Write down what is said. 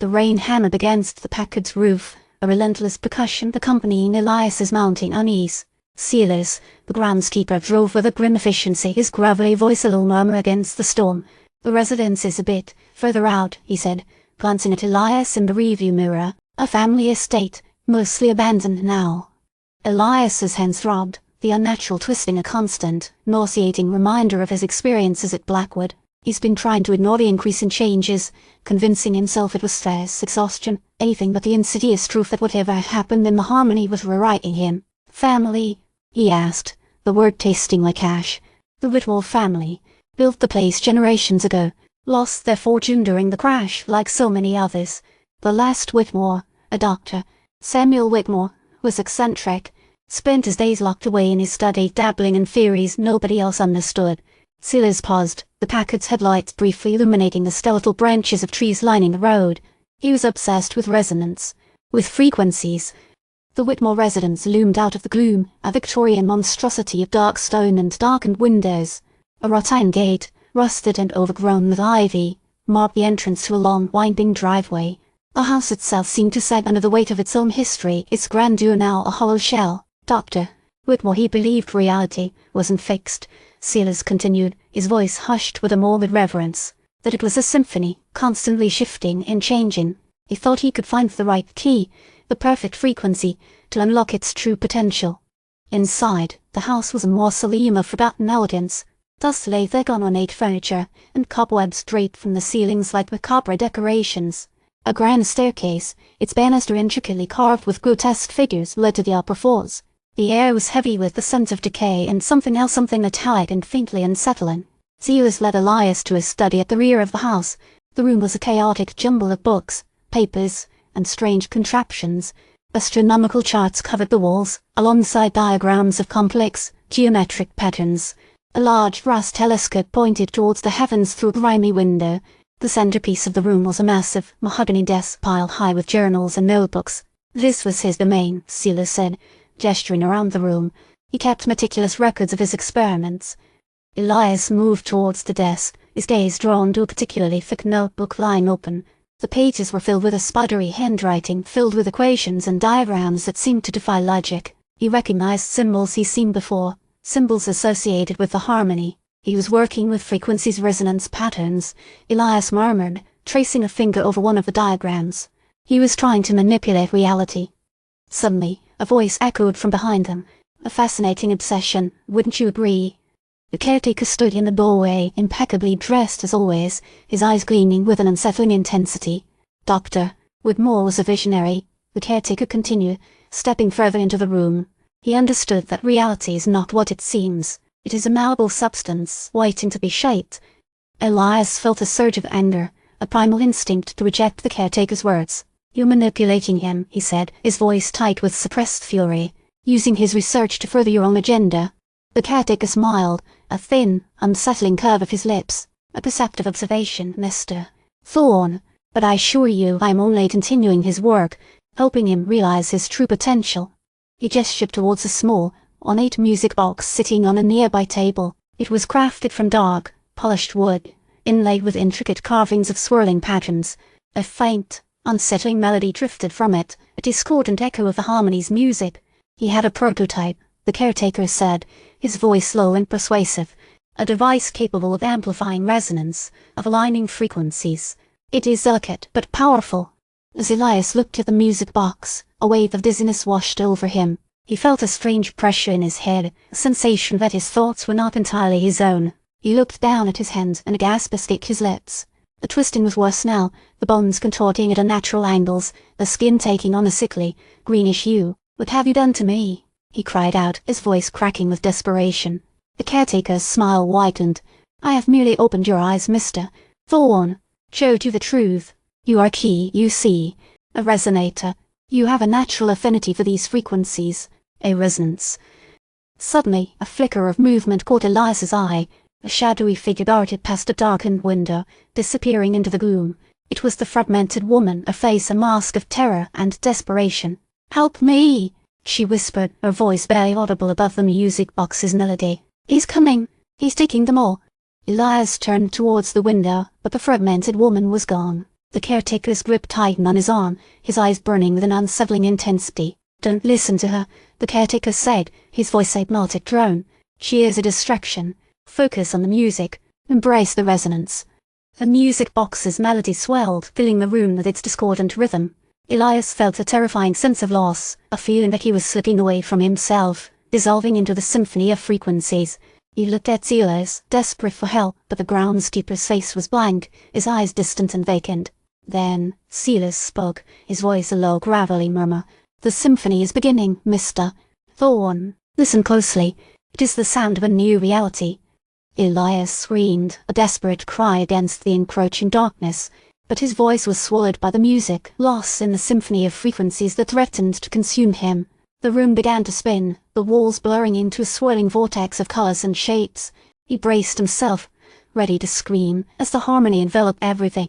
The rain hammered against the Packard's roof, a relentless percussion accompanying Elias's mounting unease. Silas, the groundskeeper, drove with a grim efficiency, his gravelly voice a low murmur against the storm. "The residence is a bit further out," he said, glancing at Elias in the review mirror. "A family estate, mostly abandoned now." Elias's hands throbbed, the unnatural twisting a constant, nauseating reminder of his experiences at Blackwood. He's been trying to ignore the increase in changes, convincing himself it was stress, exhaustion, anything but the insidious truth that whatever happened in the harmony was rewriting him. "Family?" he asked, the word tasting like ash. "The Whitmore family. Built the place generations ago. Lost their fortune during the crash, like so many others. The last Whitmore, a doctor, Samuel Whitmore, was eccentric. Spent his days locked away in his study, dabbling in theories nobody else understood." Silas paused, the Packard's headlights briefly illuminating the skeletal branches of trees lining the road. He was obsessed with resonance, with frequencies. The Whitmore residence loomed out of the gloom, a Victorian monstrosity of dark stone and darkened windows. A wrought iron gate, rusted and overgrown with ivy, marked the entrance to a long, winding driveway. The house itself seemed to sag under the weight of its own history, its grandeur now a hollow shell. "Dr. Whitmore, he believed reality wasn't fixed," Silas continued, his voice hushed with a morbid reverence, "that it was a symphony, constantly shifting and changing. He thought he could find the right key, the perfect frequency, to unlock its true potential." Inside, the house was a mausoleum of forgotten elegance. Dust lay thick on ornate furniture, and cobwebs draped from the ceilings like macabre decorations. A grand staircase, its banister intricately carved with grotesque figures, led to the upper floors. The air was heavy with the scent of decay and something metallic and faintly unsettling. Silas led Elias to his study at the rear of the house. The room was a chaotic jumble of books, papers, and strange contraptions. Astronomical charts covered the walls, alongside diagrams of complex, geometric patterns. A large brass telescope pointed towards the heavens through a grimy window. The centerpiece of the room was a massive, mahogany desk piled high with journals and notebooks. "This was his domain," Silas said, gesturing around the room. "He kept meticulous records of his experiments." Elias moved towards the desk, his gaze drawn to a particularly thick notebook lying open. The pages were filled with a sputtery handwriting filled with equations and diagrams that seemed to defy logic. He recognized symbols he'd seen before, symbols associated with the harmony. He was working with frequencies resonance patterns, Elias murmured, tracing a finger over one of the diagrams. He was trying to manipulate reality. Suddenly, a voice echoed from behind them. "A fascinating obsession, wouldn't you agree?" The caretaker stood in the doorway, impeccably dressed as always, his eyes gleaming with an unsettling intensity. "Dr. Whitmore was a visionary," the caretaker continued, stepping further into the room. "He understood that reality is not what it seems. It is a malleable substance, waiting to be shaped." Elias felt a surge of anger, a primal instinct to reject the caretaker's words. "You're manipulating him," he said, his voice tight with suppressed fury. "Using his research to further your own agenda." The caretaker smiled, a thin, unsettling curve of his lips. "A perceptive observation, Mr. Thorne, but I assure you I am only continuing his work, helping him realize his true potential." He gestured towards a small, ornate music box sitting on a nearby table. It was crafted from dark, polished wood, inlaid with intricate carvings of swirling patterns. A faint, unsettling melody drifted from it, a discordant echo of the harmony's music. He had a prototype, the caretaker said, his voice low and persuasive. "A device capable of amplifying resonance, of aligning frequencies. It is delicate but powerful." As Elias looked at the music box, a wave of dizziness washed over him. He felt a strange pressure in his head, a sensation that his thoughts were not entirely his own. He looked down at his hand and a gasp escaped his lips. The twisting was worse now, the bones contorting at unnatural angles, the skin taking on a sickly, greenish hue. "What have you done to me?" he cried out, his voice cracking with desperation. The caretaker's smile widened. "I have merely opened your eyes, Mr. Thorne. Showed you the truth. You are key, you see. A resonator. You have a natural affinity for these frequencies. A resonance." Suddenly, a flicker of movement caught Elias's eye. A shadowy figure darted past a darkened window, disappearing into the gloom. It was the Fragmented Woman, a face a mask of terror and desperation. "Help me!" she whispered, her voice barely audible above the music box's melody. "He's coming! He's taking them all!" Elias turned towards the window, but the Fragmented Woman was gone. The caretaker's grip tightened on his arm, his eyes burning with an unsettling intensity. "Don't listen to her," the caretaker said, his voice a hypnotic drone. "She is a distraction. Focus on the music. Embrace the resonance." The music box's melody swelled, filling the room with its discordant rhythm. Elias felt a terrifying sense of loss, a feeling that he was slipping away from himself, dissolving into the symphony of frequencies. He looked at Silas, desperate for help, but the groundskeeper's face was blank, his eyes distant and vacant. Then Silas spoke, his voice a low, gravelly murmur. "The symphony is beginning, Mr. Thorne. Listen closely. It is the sound of a new reality." Elias screamed, a desperate cry against the encroaching darkness, but his voice was swallowed by the music, lost in the symphony of frequencies that threatened to consume him. The room began to spin, the walls blurring into a swirling vortex of colours and shapes. He braced himself, ready to scream, as the harmony enveloped everything,